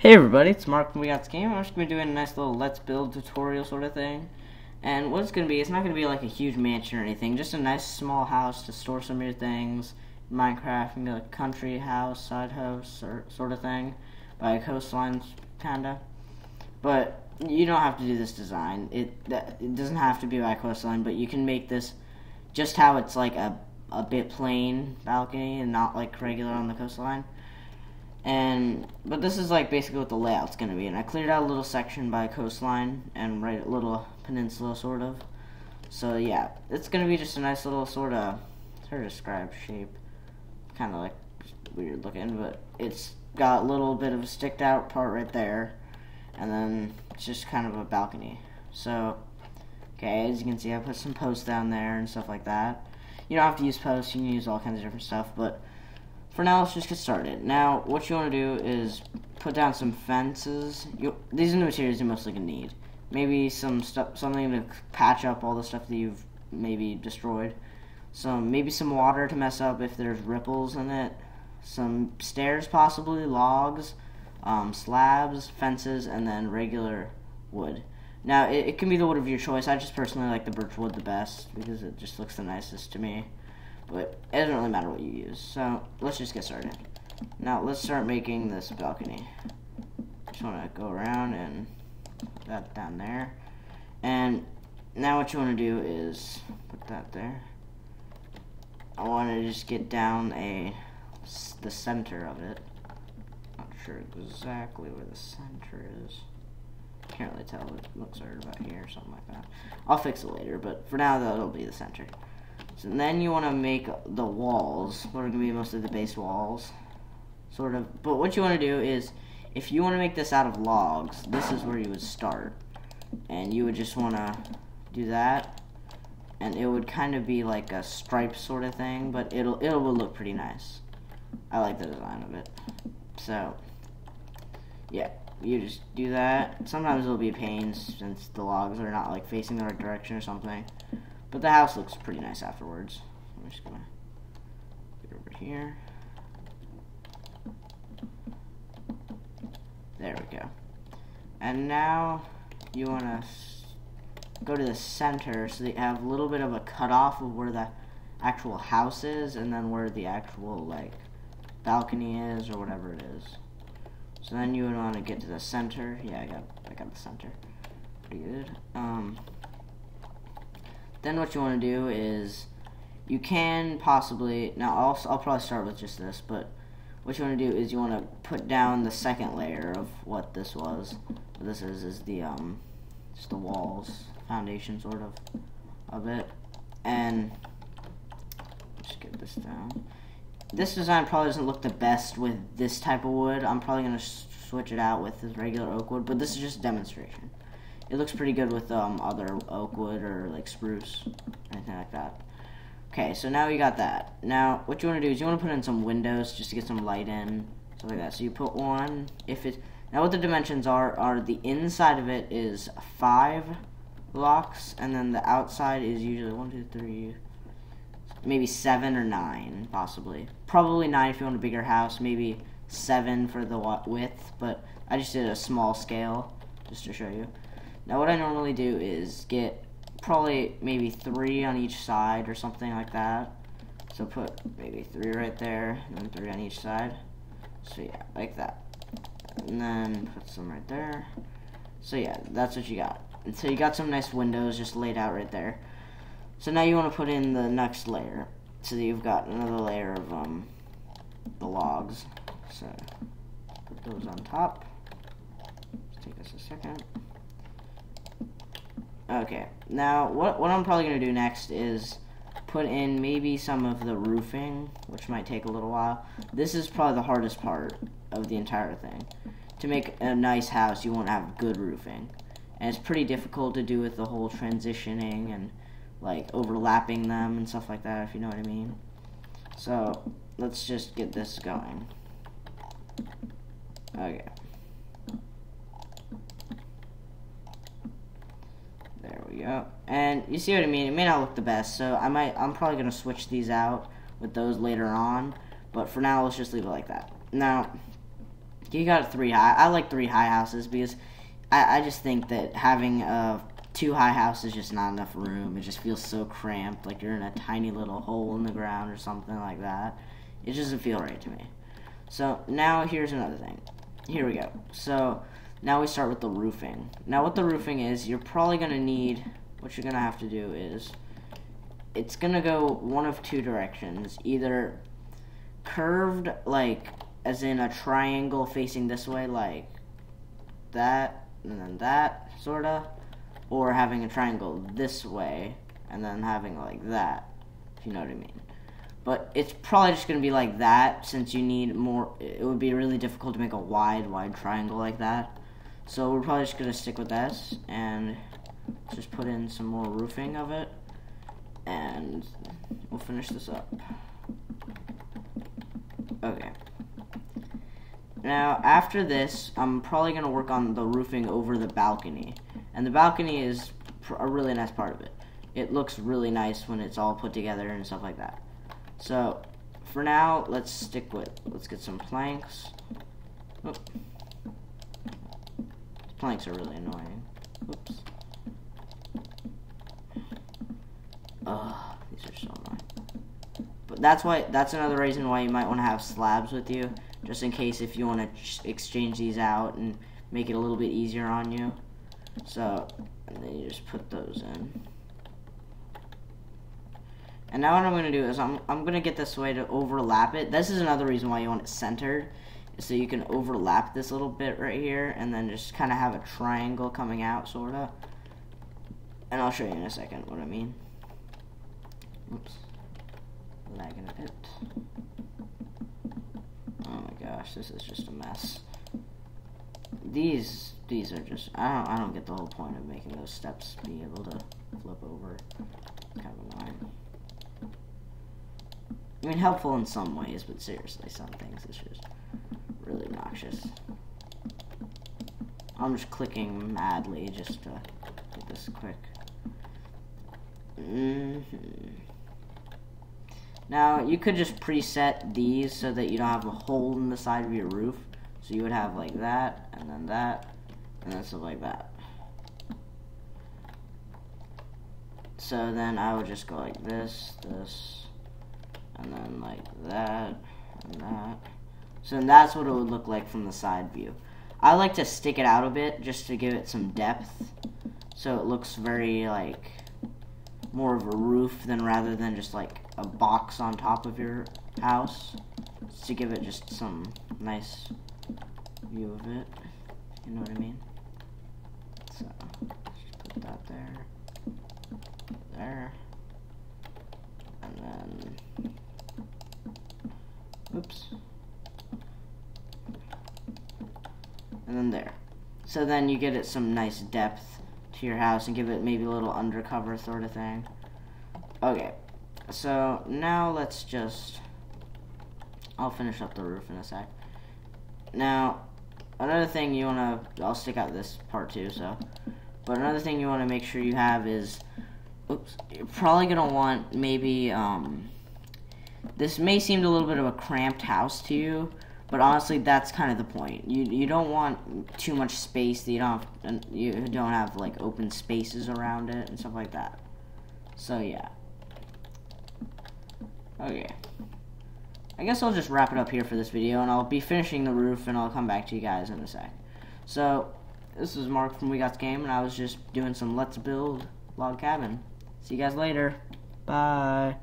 Hey everybody, it's Mark from WeGotsGame. I'm just going to be doing a nice little let's build tutorial sort of thing. And what it's going to be, it's not going to be like a huge mansion or anything, just a nice small house to store some of your things. Minecraft, you know, like country house, side house, or sort of thing. By a coastline, kinda. But you don't have to do this design. It doesn't have to be by a coastline, but you can make this just how it's like a bit plain balcony and not like regular on the coastline. But this is like basically what the layout's gonna be, and I cleared out a little section by coastline and right a little peninsula sort of. So yeah, it's gonna be just a nice little sort of hard to describe shape, kind of like weird looking, but it's got a little bit of a sticked out part right there, and then it's just kind of a balcony. So okay, as you can see, I put some posts down there and stuff like that. You don't have to use posts, you can use all kinds of different stuff, but for now, let's just get started. Now, what you want to do is put down some fences. These are the materials you're mostly going to need. Maybe some stuff, something to patch up all the stuff that you've maybe destroyed. Maybe some water to mess up if there's ripples in it. Some stairs, possibly, logs, slabs, fences, and then regular wood. Now, it can be the wood of your choice. I just personally like the birch wood the best because it just looks the nicest to me. But it doesn't really matter what you use. So let's just get started. Now let's start making this balcony. Just want to go around and put that down there. And now what you want to do is put that there. I want to just get down the center of it. Not sure exactly where the center is. Can't really tell. It looks right about here or something like that. I'll fix it later, but for now that'll be the center. So then you want to make the walls, what are going to be mostly the base walls, sort of. But what you want to do is, if you want to make this out of logs, this is where you would start. And you would just want to do that, and it would kind of be like a stripe sort of thing, but it will look pretty nice. I like the design of it. So, yeah, you just do that. Sometimes it'll be a pain since the logs are not like facing the right direction or something. But the house looks pretty nice afterwards. I'm just gonna get over here. There we go. And now you wanna go to the center so that you have a little bit of a cutoff of where the actual house is, and then where the actual like balcony is or whatever it is. So then you would want to get to the center. Yeah, I got the center. Pretty good. Then what you want to do is, you can possibly, now I'll probably start with just this, but what you want to do is you want to put down the second layer of what this was. What this is the, just the walls, foundation sort of it. And, just get this down. This design probably doesn't look the best with this type of wood. I'm probably going to switch it out with this regular oak wood, but this is just a demonstration. It looks pretty good with other oak wood or like spruce, anything like that. Okay, so now you got that. Now what you want to do is you want to put in some windows just to get some light in, stuff like that. So you put one. Now what the dimensions are the inside of it is 5 blocks, and then the outside is usually 1, 2, 3, maybe 7 or 9 possibly. Probably 9 if you want a bigger house. Maybe 7 for the width, but I just did a small scale just to show you. Now what I normally do is get probably maybe 3 on each side or something like that. So put maybe 3 right there, and then 3 on each side. So yeah, like that. And then put some right there. So yeah, that's what you got. And so you got some nice windows just laid out right there. So now you want to put in the next layer, so that you've got another layer of the logs. So put those on top. Just take us a second. Okay, now what I'm probably going to do next is put in maybe some of the roofing, which might take a little while. This is probably the hardest part of the entire thing. To make a nice house, you want to have good roofing. And it's pretty difficult to do with the whole transitioning and like overlapping them and stuff like that, if you know what I mean. So let's just get this going. Okay. There we go. And you see what I mean? It may not look the best, so I'm probably gonna switch these out with those later on. But for now, let's just leave it like that. Now, You got 3 high. I like 3 high houses because I just think that having 2 high houses is just not enough room. It just feels so cramped, like you're in a tiny little hole in the ground or something like that. It just doesn't feel right to me. So now here's another thing. Here we go. So now we start with the roofing. Now what the roofing is, you're probably going to need, what you're going to have to do is, it's going to go one of 2 directions. Either curved, like, as in a triangle facing this way, like that, and then that, sorta. Or having a triangle this way, and then having like that, if you know what I mean. But it's probably just going to be like that, since you need more. It would be really difficult to make a wide triangle like that. So we're probably just going to stick with this, and just put in some more roofing of it, and we'll finish this up. Okay. Now, after this, I'm probably going to work on the roofing over the balcony. And the balcony is a really nice part of it. It looks really nice when it's all put together and stuff like that. So, for now, let's get some planks. Oh. Planks are really annoying. Oops. Ugh, these are so annoying. But that's another reason why you might want to have slabs with you, just in case if you want to exchange these out and make it a little bit easier on you. So, and then you just put those in. And now what I'm going to do is I'm going to get this way to overlap it. This is another reason why you want it centered, so you can overlap this little bit right here, and then just kind of have a triangle coming out, sort of. And I'll show you in a second what I mean. Oops. Lagging a bit. Oh my gosh, this is just a mess. These are just, I don't get the whole point of making those steps be able to flip over. Kind of annoying. I mean, helpful in some ways, but seriously, some things it's just really obnoxious. I'm just clicking madly just to get this quick. Now, you could just preset these so that you don't have a hole in the side of your roof. So you would have like that, and then stuff like that. So then I would just go like this, and then like that, and that. So then that's what it would look like from the side view. I like to stick it out a bit just to give it some depth, so it looks very like more of a roof rather than just like a box on top of your house, just to give it just some nice view of it, you know what I mean? So, just put that there, and then, oops, and then there. So then you get it some nice depth to your house and give it maybe a little undercover sort of thing. Okay, so now let's just, I'll finish up the roof in a sec. Now, another thing you want to, I'll stick out this part too, so, but another thing you want to make sure you have is, oops, you're probably going to want maybe, this may seem a little bit of a cramped house to you, but honestly, that's kind of the point. You don't want too much space that you don't have like open spaces around it and stuff like that. So yeah. Okay. I guess I'll just wrap it up here for this video, and I'll be finishing the roof, and I'll come back to you guys in a sec. So, this is Mark from WeGotsGame, and I was just doing some Let's Build log cabin. See you guys later. Bye.